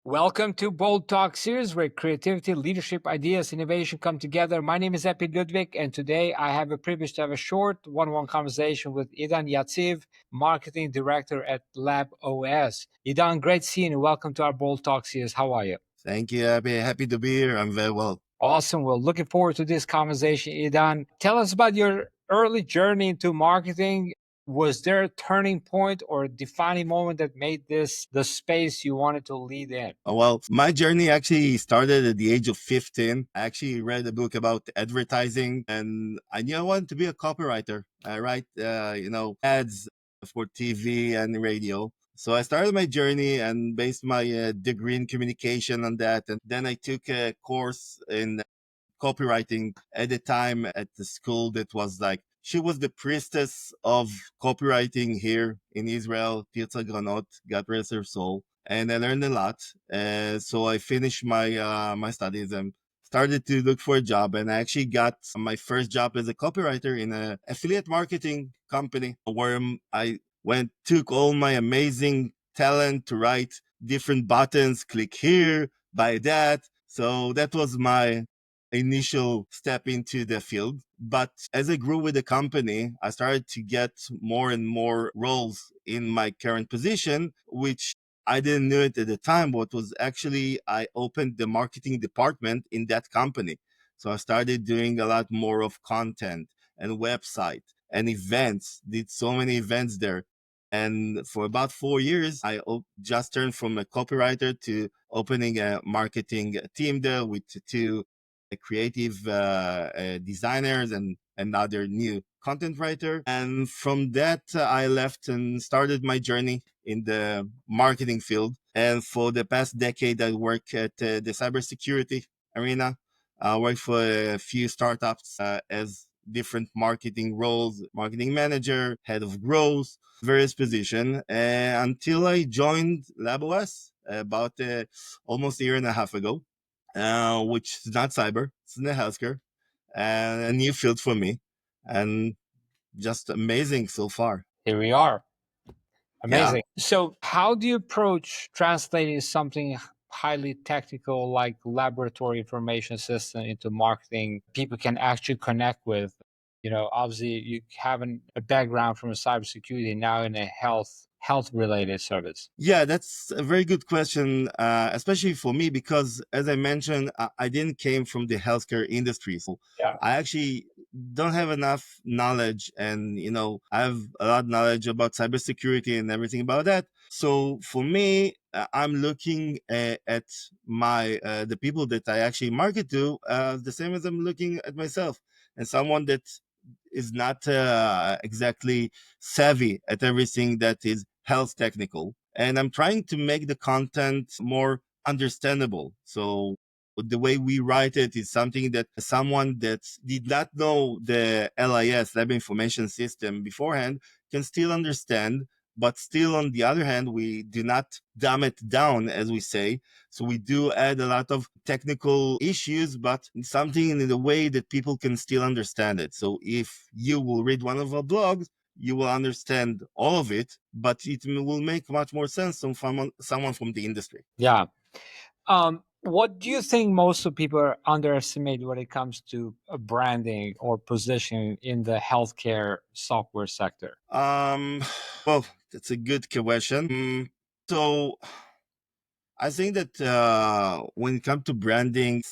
Welcome to Bold Talk series where creativity, leadership, ideas, innovation come together. My name is Epi Ludvik, and today I have a privilege to have a short one-on-one conversation with Idan Yatziv, marketing director at LabOS. Idan, great seeing you. Welcome to our Bold Talk series. How are you? Thank you, Abby. Happy to be here. I'm very well. Awesome. Well, looking forward to this conversation, Idan. Tell us about your early journey into marketing. Was there a turning point or a defining moment that made this the space you wanted to lead in? Well, my journey actually started at the age of 15. I actually read a book about advertising and I knew I wanted to be a copywriter. I write, ads for TV and radio. So I started my journey and based my degree in communication on that. And then I took a course in copywriting at the time at the school that was like, she was the priestess of copywriting here in Israel, Tirza Granot, God rest her soul. And I learned a lot. So I finished my studies and started to look for a job. And I actually got my first job as a copywriter in an affiliate marketing company where I took all my amazing talent to write different buttons, click here, buy that. So that was my initial step into the field. But as I grew with the company, I started to get more and more roles in my current position, which I didn't know it at the time, but was actually I opened the marketing department in that company. So I started doing a lot more of content and website and events, did so many events there. And for about 4 years, I just turned from a copywriter to opening a marketing team there with two creative designers and another new content writer. And from that, I left and started my journey in the marketing field. And for the past decade, I work at the cybersecurity arena. I worked for a few startups as different marketing roles, marketing manager, head of growth, various position, until I joined LabOS about almost a year and a half ago, which is not cyber, it's in the healthcare, and a new field for me, and just amazing so far. Here we are. Yeah. Amazing. So, how do you approach translating something highly technical like laboratory information system into marketing people can actually connect with? Obviously, you have a background from a cybersecurity now in a health related service. Yeah, that's a very good question, especially for me, because as I mentioned, I didn't came from the healthcare industry. So Yeah. I actually don't have enough knowledge and, I have a lot of knowledge about cybersecurity and everything about that. So for me, I'm looking at the people that I actually market to, the same as I'm looking at myself and someone that is not exactly savvy at everything that is health technical. And I'm trying to make the content more understandable. So the way we write it is something that someone that did not know the LIS, Lab Information System, beforehand can still understand. But still, on the other hand, we do not dumb it down, as we say. So we do add a lot of technical issues, but something in the way that people can still understand it. So if you will read one of our blogs, you will understand all of it, but it will make much more sense from someone from the industry. Yeah. What do you think most of people underestimate when it comes to branding or positioning in the healthcare software sector? Um, well, that's a good question. So I think that when it comes to branding,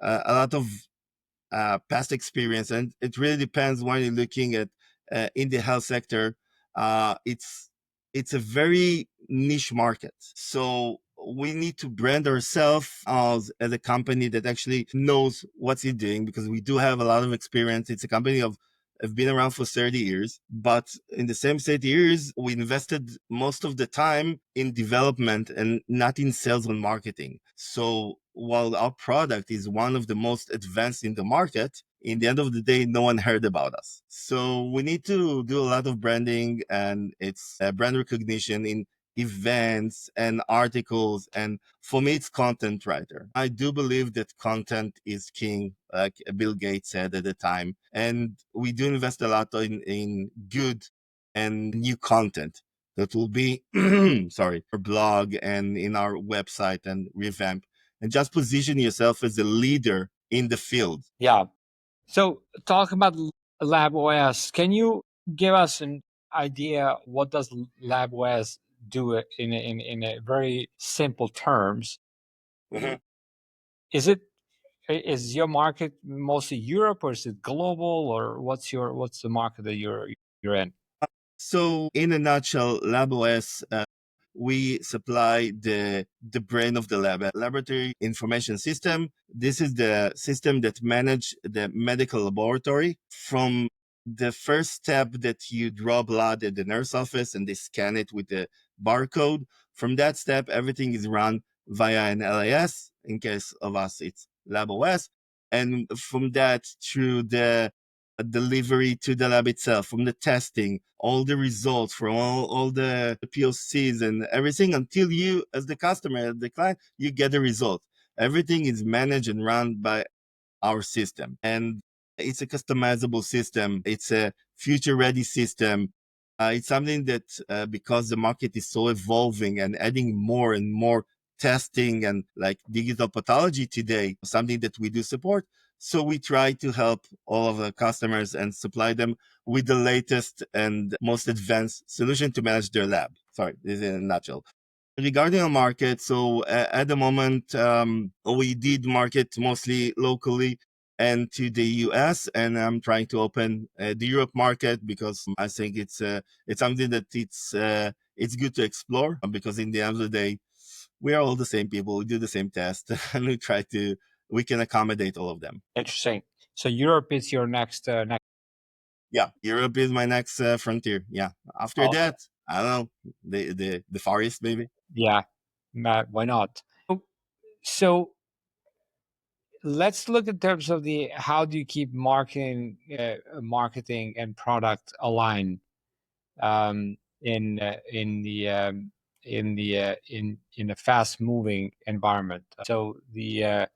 a lot of past experience, and it really depends when you're looking at in the health sector. It's a very niche market, so we need to brand ourselves as a company that actually knows what's it doing, because we do have a lot of experience. It's a company of have been around for 30 years, but in the same 30 years, we invested most of the time in development and not in sales and marketing. So while our product is one of the most advanced in the market, in the end of the day, no one heard about us. So we need to do a lot of branding, and it's brand recognition in events and articles. And for me, it's content writer. I do believe that content is king, like Bill Gates said at the time. And we do invest a lot in good and new content. that will be sorry, our blog and in our website and revamp and just position yourself as a leader in the field. Yeah. So talk about LabOS. Can you give us an idea what does LabOS do in a very simple terms? Mhm. Is it is your market mostly Europe or is it global or what's the market that you're in? So, in a nutshell, LabOS, we supply the brain of the lab, a laboratory information system. This is the system that manage the medical laboratory from the first step that you draw blood at the nurse office and they scan it with the barcode. From that step, everything is run via an LAS. In case of us, it's LabOS. And from that through the delivery to the lab itself, from the testing, all the results from all the POCs and everything until you, as the customer, the client, you get the result. Everything is managed and run by our system. And it's a customizable system. It's a future ready system. It's something that, because the market is so evolving and adding more and more testing and like digital pathology today, something that we do support. So we try to help all of the customers and supply them with the latest and most advanced solution to manage their lab. Sorry, this is in a nutshell. Regarding our market, so at the moment, we did market mostly locally and to the US, and I'm trying to open the Europe market because I think it's something that it's good to explore because in the end of the day, we are all the same people. We do the same test, and we can accommodate all of them. Interesting. So Europe is your next. Yeah, Europe is my next frontier. Yeah, after Awesome. that, I don't know the Far East maybe. Yeah, why not? So let's look in terms of the how do you keep marketing and product aligned in the in a fast moving environment. So the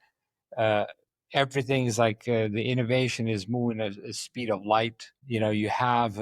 uh, everything is like the innovation is moving at the speed of light. You know, you have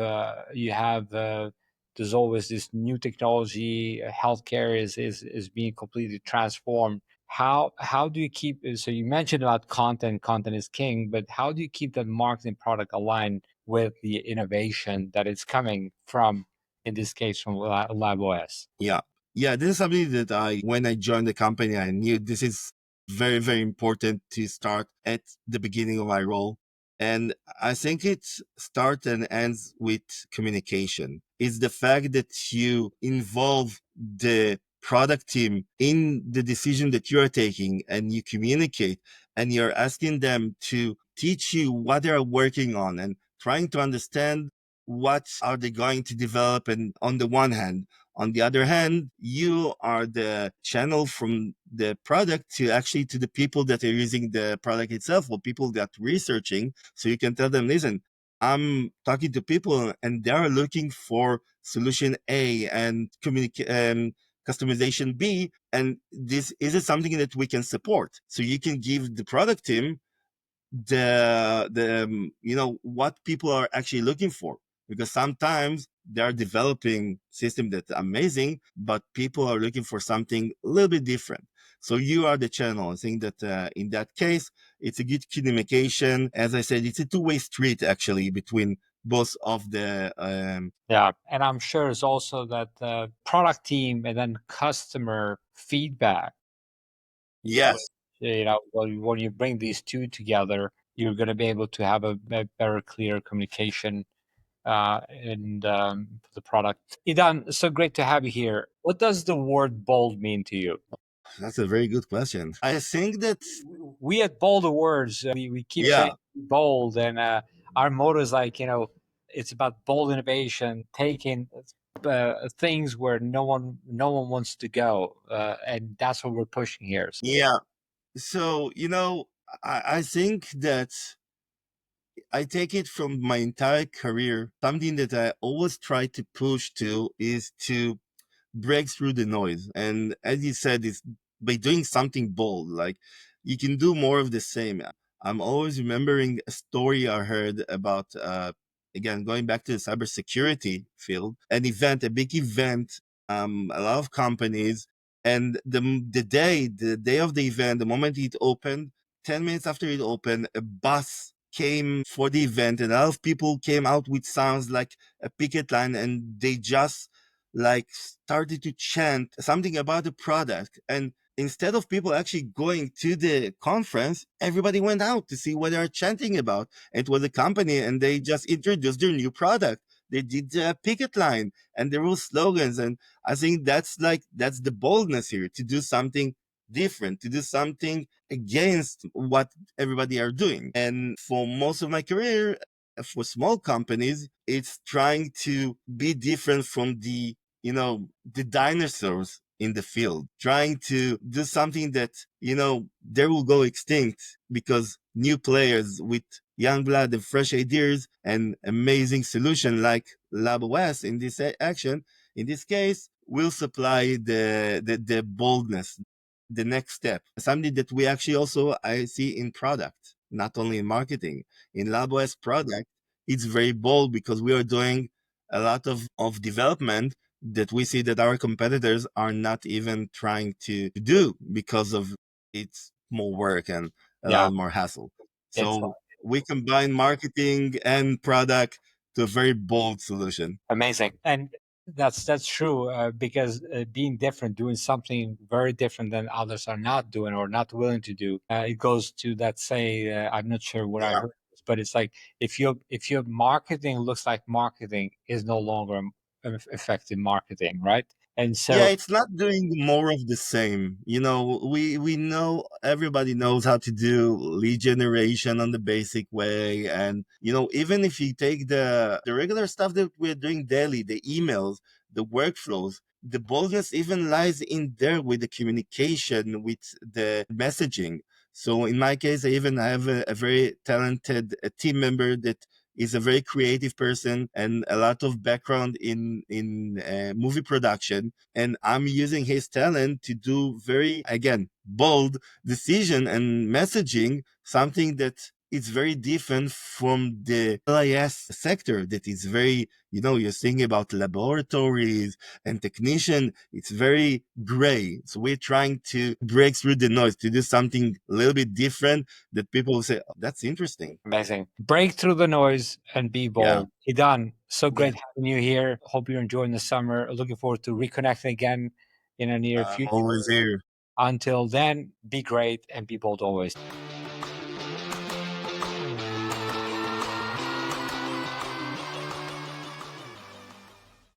there's always this new technology. Healthcare is being completely transformed. How do you keep? So you mentioned about content. Content is king, but how do you keep the marketing product aligned with the innovation that is coming from, in this case, from LabOS? Yeah. Yeah. This is something that when I joined the company, I knew this is very, very important to start at the beginning of my role. And I think it starts and ends with communication. It's the fact that you involve the product team in the decision that you're taking and you communicate and you're asking them to teach you what they're working on and trying to understand what are they going to develop. And on the one hand, on the other hand, you are the channel from the product to actually to the people that are using the product itself or people that are researching. So you can tell them, listen, I'm talking to people and they're looking for solution A and customization B. And this is it something that we can support. So you can give the product team the what people are actually looking for, because sometimes they are developing system that's amazing but people are looking for something a little bit different. So you are the channel. I think that in that case it's a good communication. As I said, it's a two-way street actually between both of the Yeah, and I'm sure it's also that the product team and then customer feedback. yes. You know, when you bring these two together, you're going to be able to have a better, clear communication and for the product. Idan, so great to have you here. What does the word bold mean to you? That's a very good question. I think that We at Bolder Words, we keep saying yeah. bold, and our motto is like, you know, it's about bold innovation, taking things where no one wants to go, and that's what we're pushing here. Yeah. So I think that I take it from my entire career. Something that I always try to push to is to break through the noise. And as you said, it's by doing something bold. Like you can do more of the same. I'm always remembering a story I heard about. again, going back to the cybersecurity field, an event, a big event, a lot of companies, and the day of the event, the moment it opened, 10 minutes after it opened, a bus came for the event, and a lot of people came out with sounds like a picket line, and they just like started to chant something about the product. And instead of people actually going to the conference, everybody went out to see what they're chanting about. It was a company, and they just introduced their new product. They did a picket line, and there were slogans. And I think that's the boldness here, to do something different, to do something against what everybody are doing. And for most of my career, for small companies, it's trying to be different from the dinosaurs in the field, trying to do something that, they will go extinct, because new players with young blood and fresh ideas and amazing solution like LabOS in this action, in this case, will supply the boldness, the next step. Something that we actually also I see in product, not only in marketing. In LabOS product, it's very bold because we are doing a lot of development that we see that our competitors are not even trying to do, because of it's more work and a Yeah, lot more hassle. it's So we combine marketing and product to a very bold solution. amazing. And that's true, because being different, doing something very different than others are not doing or not willing to do, it goes to that say. I'm not sure what I Yeah. heard, but it's like if your marketing looks like marketing, is no longer effective marketing, right? And Yeah, so it's not doing more of the same. We know, everybody knows how to do lead generation on the basic way, and even if you take the regular stuff that we're doing daily, the emails, the workflows, the boldness even lies in there with the communication, with the messaging. So in my case, I even have a very talented team member that is a very creative person and a lot of background in movie production, and I'm using his talent to do very, again, bold decision and messaging, something that is very different from the LIS sector that is very, you're thinking about laboratories and technician. It's very gray. So we're trying to break through the noise, to do something a little bit different that people will say, oh, that's interesting. amazing. Break through the noise and be Yeah. bold. Idan, so Yeah. great having you here. Hope you're enjoying the summer. Looking forward to reconnecting again in the near I'm future. always here. Until then, be great and be bold always.